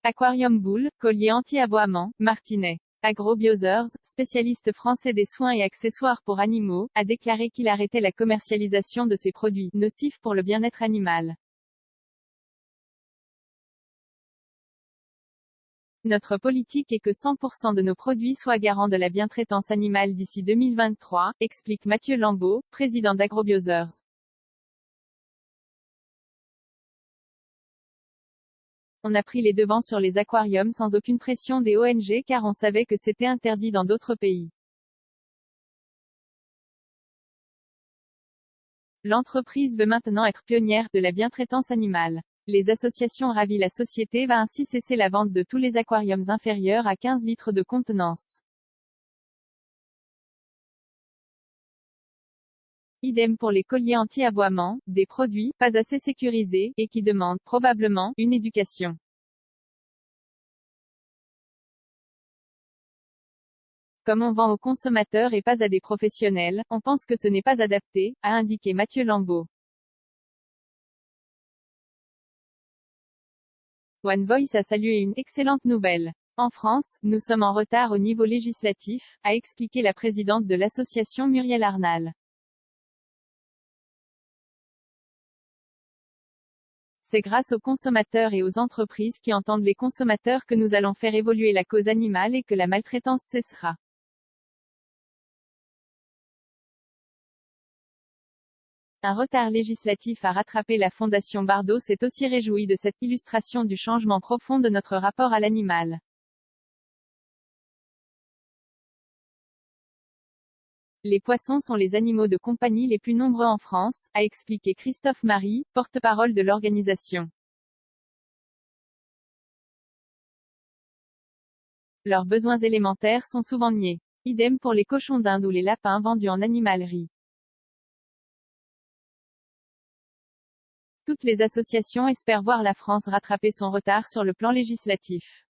Aquarium Bull, collier anti-aboiement, Martinet. AgroBiothers, spécialiste français des soins et accessoires pour animaux, a déclaré qu'il arrêtait la commercialisation de ces produits, nocifs pour le bien-être animal. Notre politique est que 100% de nos produits soient garants de la bientraitance animale d'ici 2023, explique Mathieu Lambeau, président d'AgroBiothers. On a pris les devants sur les aquariums sans aucune pression des ONG car on savait que c'était interdit dans d'autres pays. L'entreprise veut maintenant être pionnière de la bientraitance animale. Les associations ravient la société va ainsi cesser la vente de tous les aquariums inférieurs à 15 litres de contenance. Idem pour les colliers anti-aboiement, des produits, pas assez sécurisés, et qui demandent, probablement, une éducation. Comme on vend aux consommateurs et pas à des professionnels, on pense que ce n'est pas adapté, a indiqué Mathieu Lambeau. One Voice a salué une excellente nouvelle. En France, nous sommes en retard au niveau législatif, a expliqué la présidente de l'association Muriel Arnal. C'est grâce aux consommateurs et aux entreprises qui entendent les consommateurs que nous allons faire évoluer la cause animale et que la maltraitance cessera. Un retard législatif a rattrapé la Fondation Bardot s'est aussi réjouie de cette illustration du changement profond de notre rapport à l'animal. Les poissons sont les animaux de compagnie les plus nombreux en France, a expliqué Christophe Marie, porte-parole de l'organisation. Leurs besoins élémentaires sont souvent niés. Idem pour les cochons d'Inde ou les lapins vendus en animalerie. Toutes les associations espèrent voir la France rattraper son retard sur le plan législatif.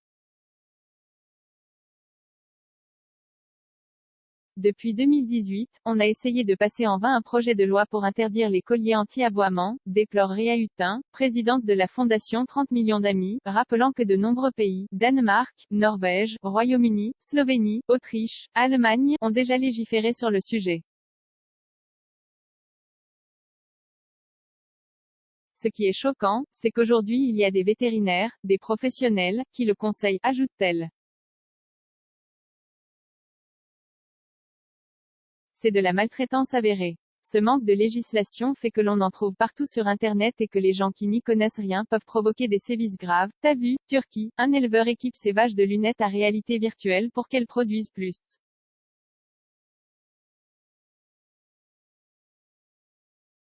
Depuis 2018, on a essayé de passer en vain un projet de loi pour interdire les colliers anti-aboiement, déplore Réa Hutin, présidente de la Fondation 30 millions d'amis, rappelant que de nombreux pays, Danemark, Norvège, Royaume-Uni, Slovénie, Autriche, Allemagne, ont déjà légiféré sur le sujet. Ce qui est choquant, c'est qu'aujourd'hui il y a des vétérinaires, des professionnels, qui le conseillent, ajoute-t-elle. C'est de la maltraitance avérée. Ce manque de législation fait que l'on en trouve partout sur Internet et que les gens qui n'y connaissent rien peuvent provoquer des sévices graves. T'as vu, Turquie, un éleveur équipe ses vaches de lunettes à réalité virtuelle pour qu'elles produisent plus.